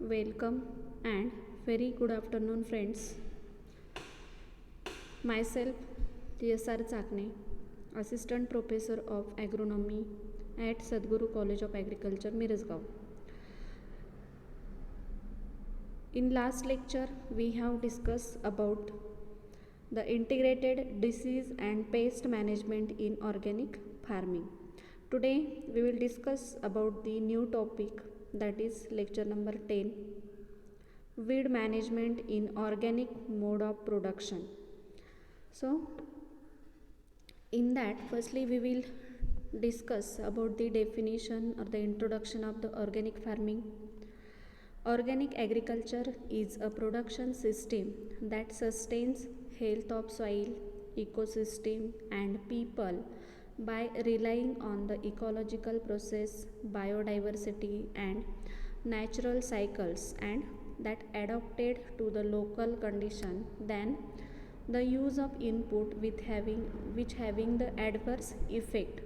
Welcome and very good afternoon, friends. Myself, TSR Chakne, Assistant Professor of Agronomy at Sadguru College of Agriculture, Mirzgaon. In last lecture, we have discussed about the integrated disease and pest management in organic farming. Today, we will discuss about the new topic, that is lecture number 10, weed management in organic mode of production. So, in that, firstly, we will discuss about the definition or the introduction of the organic farming. Organic agriculture is a production system that sustains health of soil, ecosystem and people by relying on the ecological process, biodiversity and natural cycles, and that adapted to the local condition than the use of input which having the adverse effect.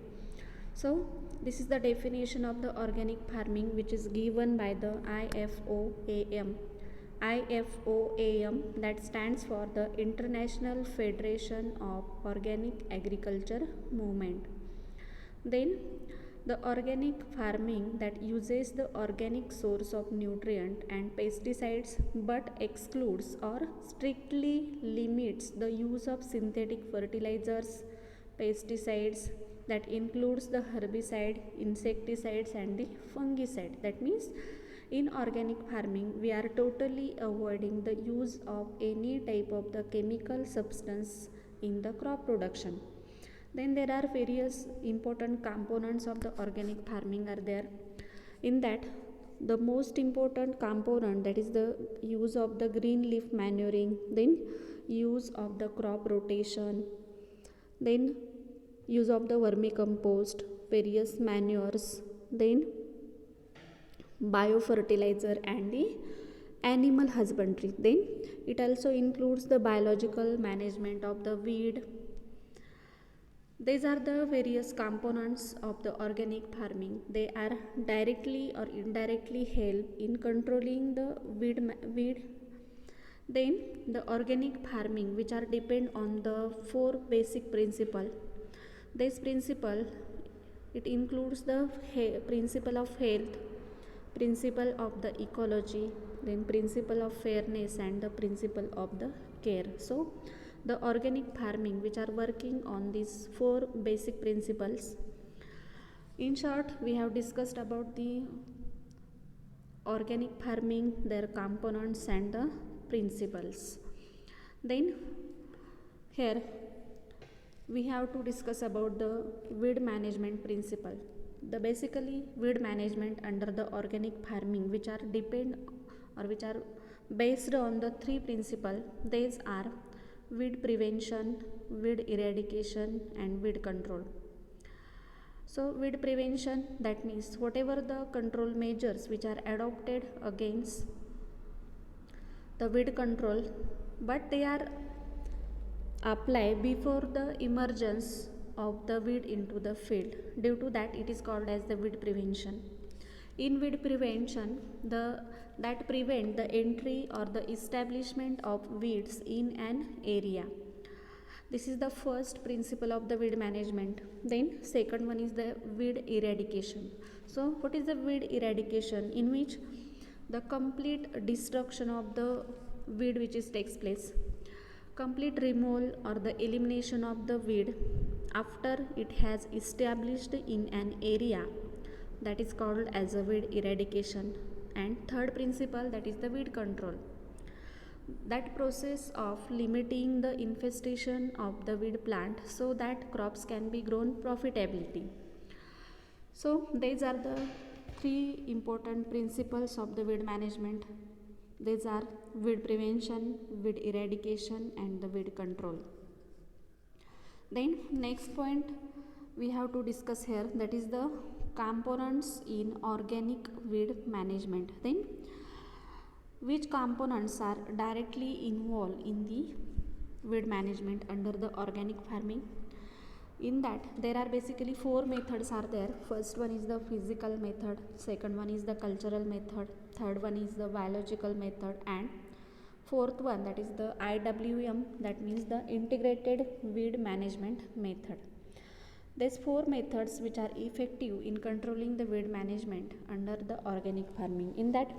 So this is the definition of the organic farming, which is given by the IFOAM. IFOAM, that stands for the International Federation of Organic Agriculture Movement. Then the organic farming that uses the organic source of nutrient and pesticides but excludes or strictly limits the use of synthetic fertilizers, pesticides, that includes the herbicide, insecticides and the fungicide. That means in organic farming we are totally avoiding the use of any type of the chemical substance in the crop production. Then there are various important components of the organic farming are there. In that, the most important component, that is the use of the green leaf manuring, then use of the crop rotation, then use of the vermicompost, various manures, then biofertilizer and the animal husbandry. Then it also includes the biological management of the weed. These are the various components of the organic farming. They are directly or indirectly help in controlling the weed. Then the organic farming, which are depend on the four basic principle. This principle, it includes the principle of health, principle of the ecology, then principle of fairness and the principle of the care. So the organic farming, which are working on these four basic principles. In short, we have discussed about the organic farming, their components and the principles. Then here we have to discuss about the weed management principle. The basically weed management under the organic farming, which are depend or which are based on the three principles. These are weed prevention, weed eradication and weed control. So weed prevention, that means whatever the control measures which are adopted against the weed control, but they are applied before the emergence of the weed into the field. Due to that, it is called as the weed prevention. In weed prevention, that prevent the entry or the establishment of weeds in an area. This is the first principle of the weed management. Then second one is the weed eradication. So what is the weed eradication? In which the complete destruction of the weed which is takes place, complete removal or the elimination of the weed after it has established in an area, that is called as a weed eradication. And third principle, that is the weed control, that process of limiting the infestation of the weed plant so that crops can be grown profitability. So these are the three important principles of the weed management. These are weed prevention, weed eradication and the weed control. Then next point we have to discuss here, that is the components in organic weed management. Then which components are directly involved in the weed management under the organic farming? In that there are basically four methods are there. First one is the physical method, second one is the cultural method, third one is the biological method, and fourth one, that is the IWM, that means the integrated weed management method. These four methods which are effective in controlling the weed management under the organic farming. In that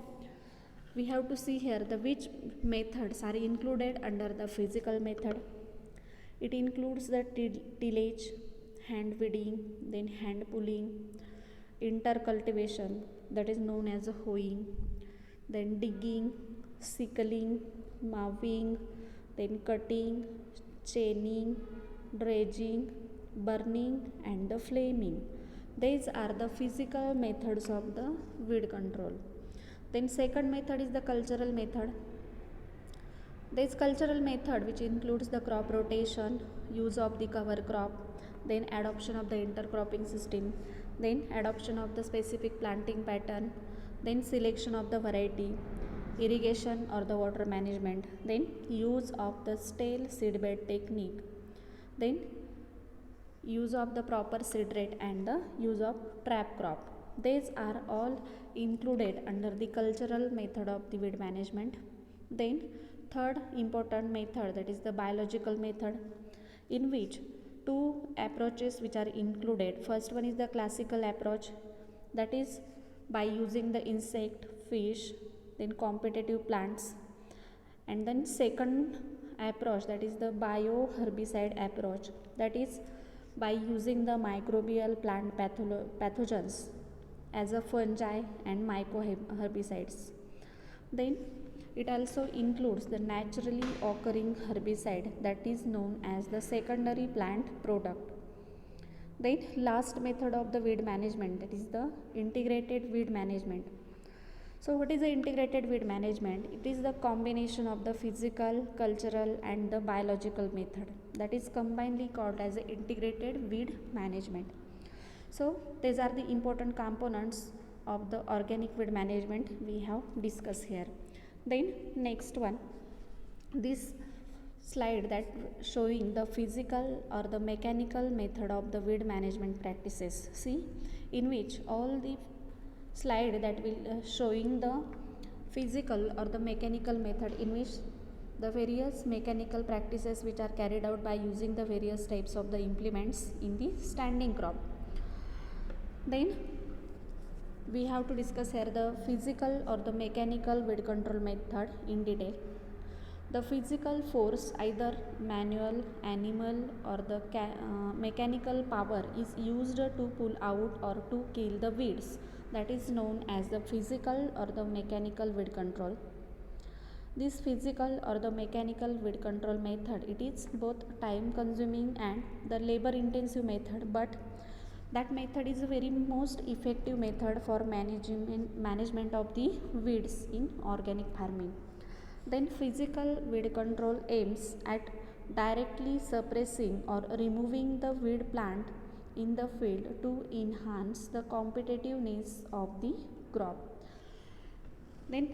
we have to see here the which methods are included under the physical method. It includes the tillage, hand weeding, then hand pulling, intercultivation, that is known as hoeing, then digging, sickling, mowing, then cutting, chaining, dredging, burning, and the flaming. These are the physical methods of the weed control. Then second method is the cultural method. This cultural method which includes the crop rotation, use of the cover crop, then adoption of the intercropping system, then adoption of the specific planting pattern, then selection of the variety, irrigation or the water management, then use of the stale seedbed technique, then use of the proper seed rate and the use of trap crop. These are all included under the cultural method of the weed management. Then third important method, that is the biological method, in which two approaches which are included. First one is the classical approach, that is by using the insect, fish, then competitive plants, and then second approach, that is the bioherbicide approach, that is by using the microbial plant pathogens as a fungi and mycoherbicides. Then it also includes the naturally occurring herbicide, that is known as the secondary plant product. Then last method of the weed management, that is the integrated weed management. So what is the integrated weed management? It is the combination of the physical, cultural and the biological method, that is combinedly called as the integrated weed management. So these are the important components of the organic weed management we have discussed here. Then next one, this slide that showing the physical or the mechanical method of the weed management practices. See, in which all the slide that will showing the physical or the mechanical method, in which the various mechanical practices which are carried out by using the various types of the implements in the standing crop. Then we have to discuss here the physical or the mechanical weed control method in detail. The physical force, either manual, animal or the mechanical power, is used to pull out or to kill the weeds, that is known as the physical or the mechanical weed control. This physical or the mechanical weed control method, it is both time consuming and the labor intensive method, but that method is a very most effective method for management of the weeds in organic farming. Then physical weed control aims at directly suppressing or removing the weed plant in the field to enhance the competitiveness of the crop. Then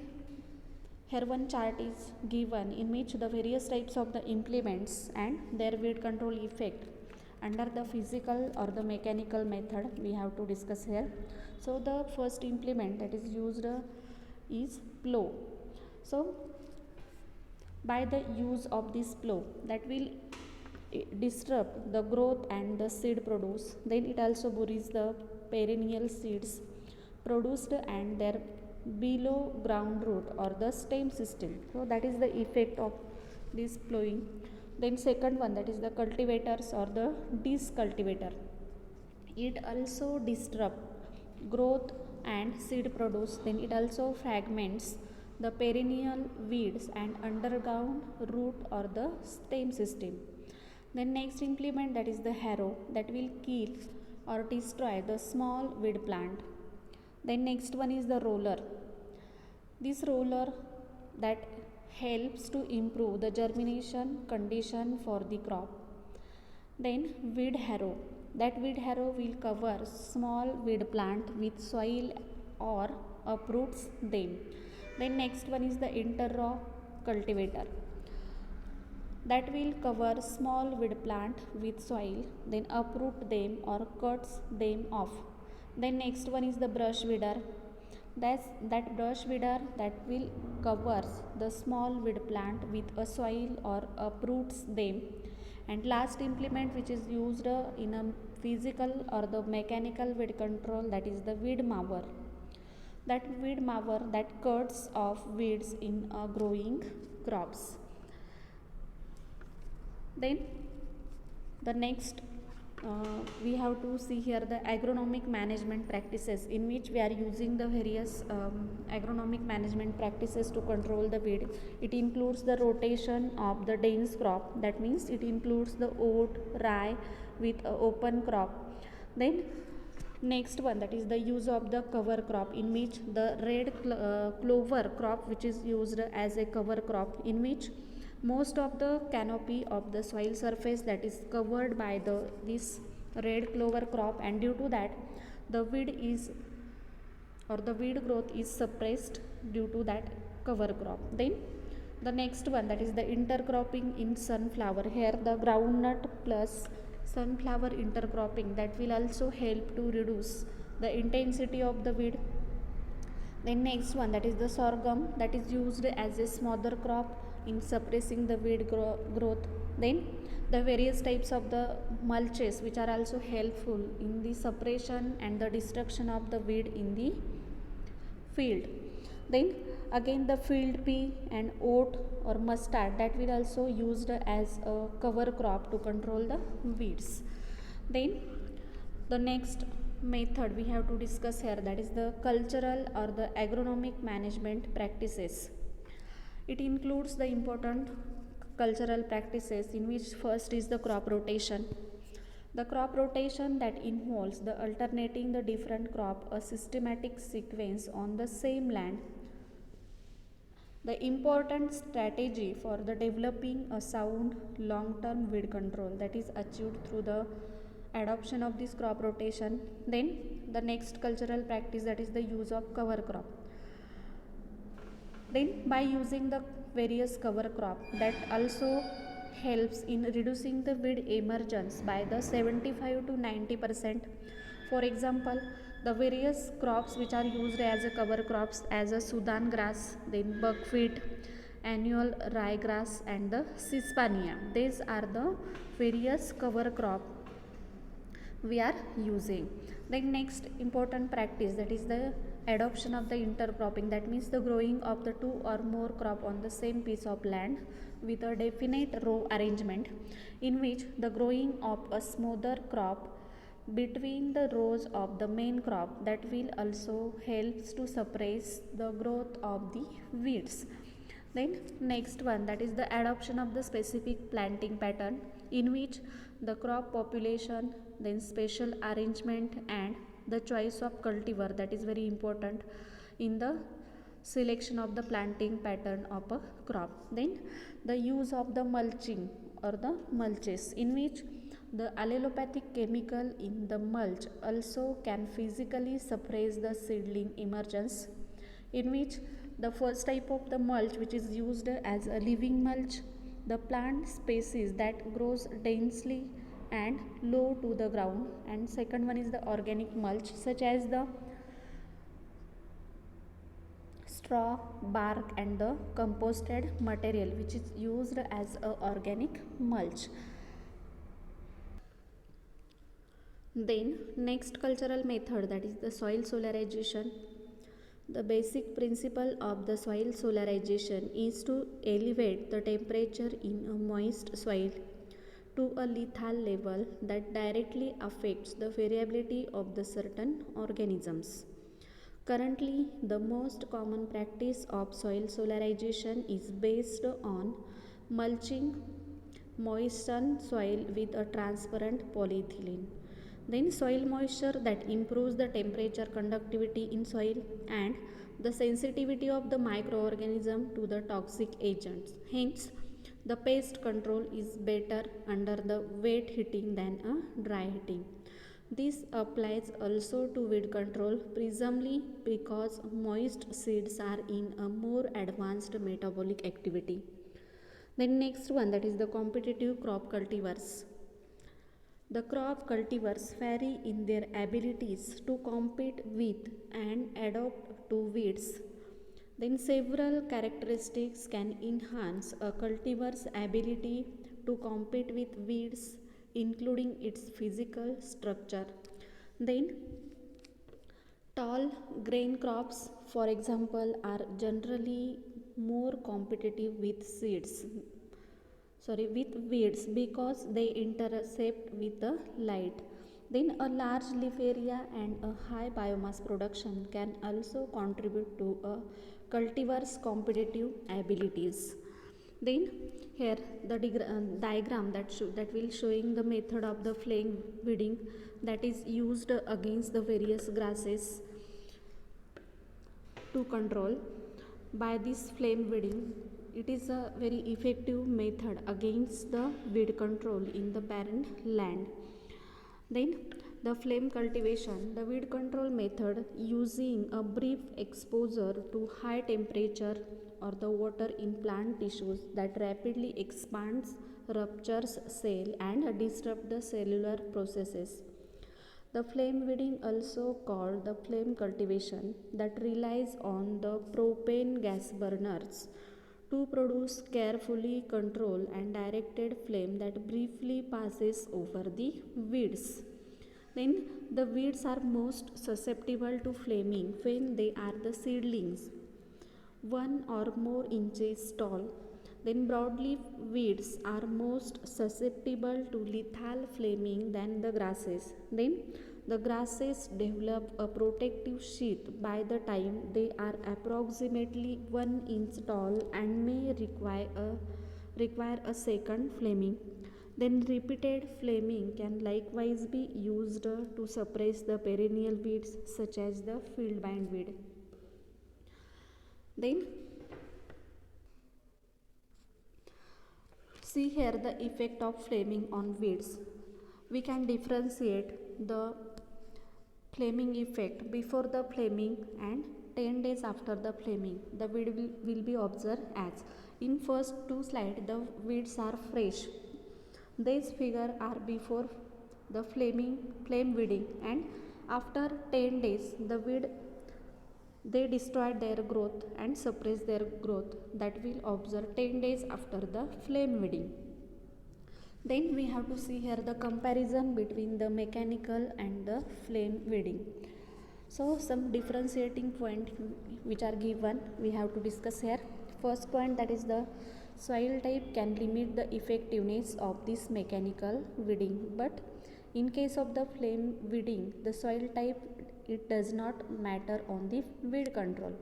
here one chart is given in which the various types of the implements and their weed control effect under the physical or the mechanical method we have to discuss here. So the first implement that is used is plow. So by the use of this plow, that will disrupt the growth and the seed produce. Then it also buries the perennial seeds produced and their below ground root or the stem system. So that is the effect of this plowing. Then second one, that is the cultivators or the disc cultivator. It also disrupts growth and seed produce. Then it also fragments the perennial weeds and underground root or the stem system. Then next implement, that is the harrow, that will kill or destroy the small weed plant. Then next one is the roller. This roller that helps to improve the germination condition for the crop. Then weed harrow, that weed harrow will cover small weed plant with soil or uproots them. Then next one is the interrow cultivator. that will cover small weed plant with soil, then uproot them or cuts them off. Then next one is the brush weeder. That brush weeder that will covers the small weed plant with a soil or uproots them. And last implement which is used in a physical or the mechanical weed control, that is the weed mower. That weed mower that cuts off weeds in growing crops. Then the next we have to see here the agronomic management practices, in which we are using the various agronomic management practices to control the weed. It includes the rotation of the dense crop, that means it includes the oat, rye with open crop. Then next one, that is the use of the cover crop, in which the red clover crop which is used as a cover crop, in which most of the canopy of the soil surface that is covered by this red clover crop, and due to that the weed is or the weed growth is suppressed due to that cover crop. Then the next one, that is the intercropping in sunflower. Here the groundnut plus sunflower intercropping that will also help to reduce the intensity of the weed. Then next one, that is the sorghum that is used as a smother crop in suppressing the weed growth. Then the various types of the mulches which are also helpful in the suppression and the destruction of the weed in the field. Then again the field pea and oat or mustard that will also used as a cover crop to control the weeds. Then the next method we have to discuss here, that is the cultural or the agronomic management practices. It includes the important cultural practices, in which first is the crop rotation. The crop rotation that involves the alternating the different crop, a systematic sequence on the same land. The important strategy for the developing a sound long-term weed control that is achieved through the adoption of this crop rotation. Then the next cultural practice, that is the use of cover crop. Then by using the various cover crop, that also helps in reducing the weed emergence by the 75 to 90%. For example, the various crops which are used as a cover crops as a Sudan grass, then buckwheat, annual ryegrass and the Cispania. These are the various cover crop we are using. Then next important practice, that is the adoption of the intercropping, that means the growing of the two or more crop on the same piece of land with a definite row arrangement, in which the growing of a smoother crop between the rows of the main crop that will also helps to suppress the growth of the weeds. Then next one, that is the adoption of the specific planting pattern, in which the crop population, then spatial arrangement and the choice of cultivar, that is very important in the selection of the planting pattern of a crop. Then the use of the mulching or the mulches, in which the allelopathic chemical in the mulch also can physically suppress the seedling emergence, in which the first type of the mulch which is used as a living mulch, the plant species that grows densely and low to the ground, and second one is the organic mulch such as the straw, bark and the composted material which is used as a organic mulch. Then next cultural method, that is the soil solarization. The basic principle of the soil solarization is to elevate the temperature in a moist soil to a lethal level that directly affects the variability of the certain organisms. Currently, the most common practice of soil solarization is based on mulching moistened soil with a transparent polyethylene. Then soil moisture that improves the temperature conductivity in soil and the sensitivity of the microorganism to the toxic agents. Hence, the pest control is better under the wet heating than a dry heating. This applies also to weed control, presumably because moist seeds are in a more advanced metabolic activity. Then next one, that is the competitive crop cultivars. The crop cultivars vary in their abilities to compete with and adapt to weeds. Then several characteristics can enhance a cultivar's ability to compete with weeds, including its physical structure. Then tall grain crops, for example, are generally more competitive with with weeds because they intercept with the light. Then a large leaf area and a high biomass production can also contribute to a cultivar's competitive abilities. Then here the diagram that will showing the method of the flame weeding that is used against the various grasses to control. By this flame weeding, it is a very effective method against the weed control in the barren land. Then the flame cultivation, the weed control method using a brief exposure to high temperature or the water in plant tissues that rapidly expands, ruptures cell and disrupt the cellular processes. The flame weeding, also called the flame cultivation, that relies on the propane gas burners to produce carefully controlled and directed flame that briefly passes over the weeds. Then the weeds are most susceptible to flaming when they are the seedlings, 1 or more inches tall. Then broadleaf weeds are most susceptible to lethal flaming than the grasses. Then the grasses develop a protective sheath by the time they are approximately 1 inch tall and may require a second flaming. Then repeated flaming can likewise be used to suppress the perennial weeds such as the field bindweed. Then see here the effect of flaming on weeds. We can differentiate the flaming effect before the flaming and 10 days after the flaming. The weed will be observed as in first two slides the weeds are fresh. These figures are before the flame weeding, and after 10 days the weed they destroy their growth and suppress their growth. That will observe 10 days after the flame weeding. Then we have to see here the comparison between the mechanical and the flame weeding. So some differentiating point which are given we have to discuss here. First point, that is the soil type can limit the effectiveness of this mechanical weeding, but in case of the flame weeding the soil type it does not matter on the weed control.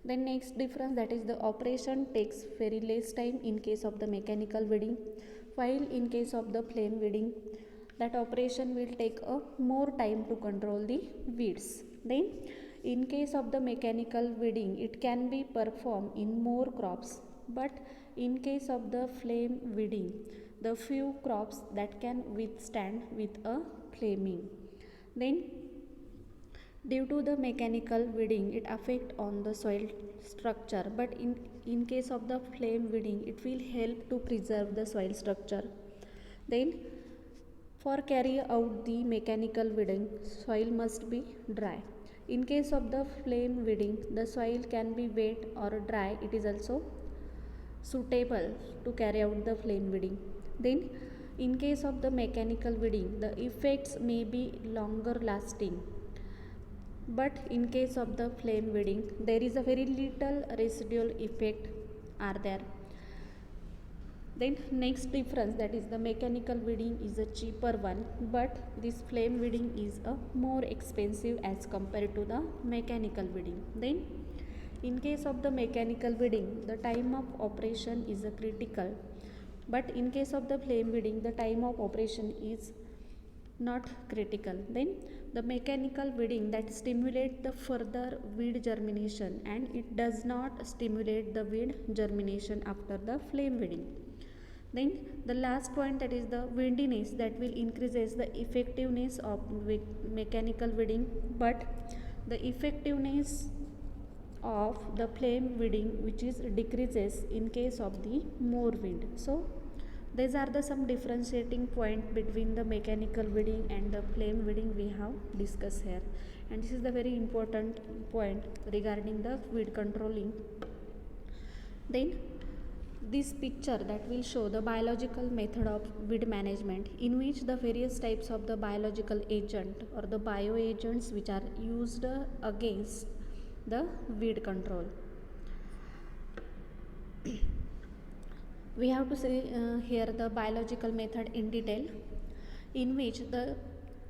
Then next difference, that is the operation takes very less time in case of the mechanical weeding, while in case of the flame weeding that operation will take a more time to control the weeds. Then in case of the mechanical weeding it can be performed in more crops, but in case of the flame weeding the few crops that can withstand with a flaming. Then due to the mechanical weeding it affect on the soil structure, but in case of the flame weeding it will help to preserve the soil structure. Then for carry out the mechanical weeding soil must be dry. In case of the flame weeding the soil can be wet or dry, it is also suitable to carry out the flame weeding. Then in case of the mechanical weeding the effects may be longer lasting, but in case of the flame weeding there is a very little residual effect are there. Then next difference, that is the mechanical weeding is a cheaper one, but this flame weeding is a more expensive as compared to the mechanical weeding. Then in case of the mechanical weeding the time of operation is a critical, but in case of the flame weeding the time of operation is not critical. Then the mechanical weeding that stimulate the further weed germination and it does not stimulate the weed germination after the flame weeding. Then the last point, that is the windiness, that will increases the effectiveness of mechanical weeding, but the effectiveness of the flame weeding, which is decreases in case of the more wind. So these are the some differentiating point between the mechanical weeding and the flame weeding we have discussed here, and this is the very important point regarding the weed controlling. Then this picture that will show the biological method of weed management, in which the various types of the biological agent or the bioagents which are used against the weed control. We have to see here the biological method in detail, in which the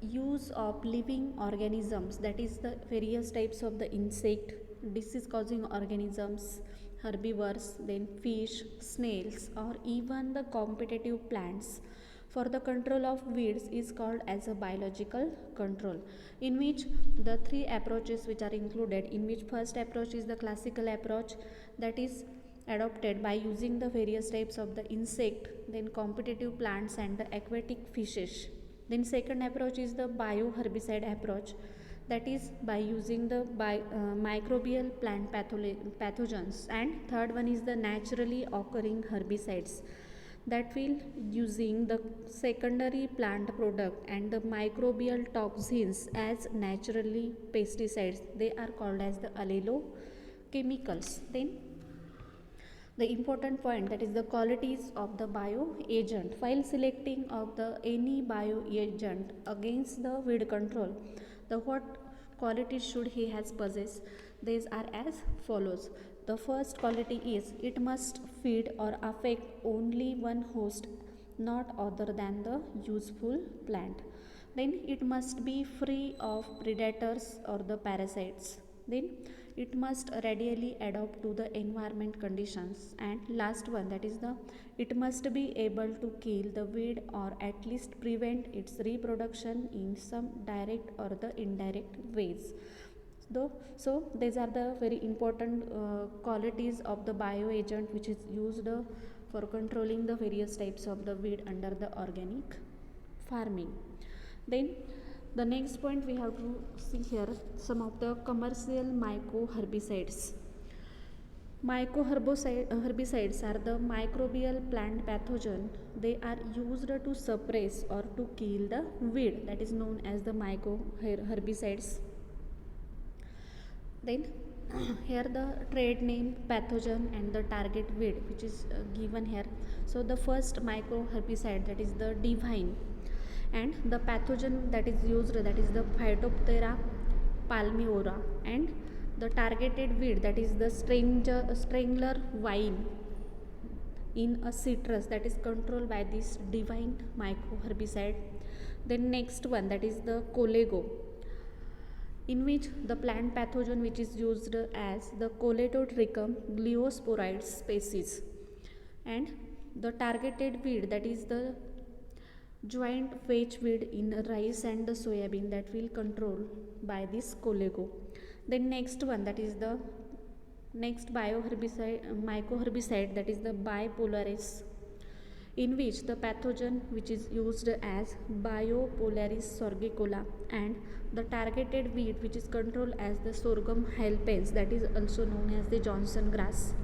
use of living organisms, that is the various types of the insect, disease causing organisms, herbivores, then fish, snails, or even the competitive plants for the control of weeds is called as a biological control, in which the three approaches which are included, in which first approach is the classical approach, that is adopted by using the various types of the insect, then competitive plants and the aquatic fishes. Then second approach is the bioherbicide approach, that is by using the microbial plant pathogens, and third one is the naturally occurring herbicides, that will using the secondary plant product and the microbial toxins as naturally pesticides. They are called as the allelochemicals. Then the important point, that is the qualities of the bioagent. While selecting of the any bioagent against the weed control, the what qualities should he has possess? These are as follows. The first quality is it must feed or affect only one host, not other than the useful plant. Then it must be free of predators or the parasites. Then it must readily adapt to the environment conditions, and last one, that is the it must be able to kill the weed or at least prevent its reproduction in some direct or the indirect ways. So these are the very important qualities of the bioagent which is used for controlling the various types of the weed under the organic farming. Then the next point we have to see here some of the commercial mycoherbicides. Mycoherbicides are the microbial plant pathogen. They are used to suppress or to kill the weed, that is known as the mycoherbicides. Then here the trade name, pathogen, and the target weed which is given here. So the first mycoherbicide, that is the divine, and the pathogen that is used, that is the Phytophthora palmivora, and the targeted weed, that is the strangler vine in a citrus, that is controlled by this divine mycoherbicide. Then next one, that is the colego, in which the plant pathogen which is used as the Coletotrichum gliosporides species, and the targeted weed, that is the joint wedge weed in rice and the soybean, that will control by this colego. Then next one, that is the next bioherbicide mycoherbicide, that is the Bipolaris, in which the pathogen which is used as Biopolaris sorgicola, and the targeted weed which is controlled as the Sorghum helpens, that is also known as the Johnson grass.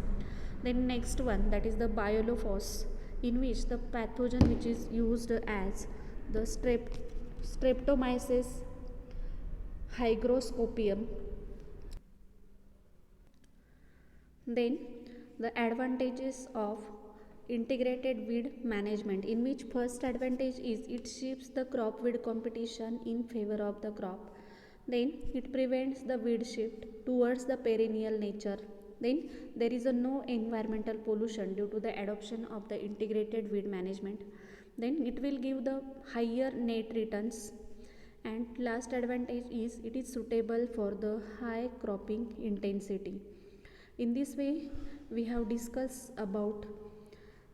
Then next one, that is the Biolophos, in which the pathogen which is used as the Streptomyces hygroscopium. Then the advantages of integrated weed management, in which first advantage is it shifts the crop weed competition in favor of the crop. Then it prevents the weed shift towards the perennial nature. Then there is a no environmental pollution due to the adoption of the integrated weed management. Then it will give the higher net returns. And last advantage is it is suitable for the high cropping intensity. In this way we have discussed about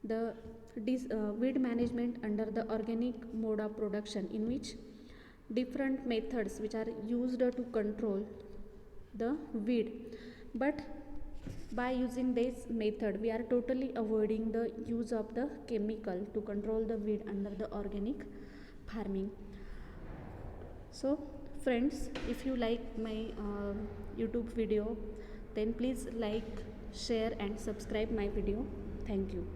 the weed management under the organic mode of production, in which different methods which are used to control the weed, but by using this method we are totally avoiding the use of the chemical to control the weed under the organic farming. So friends, if you like my YouTube video, then please like, share and subscribe my video. Thank you.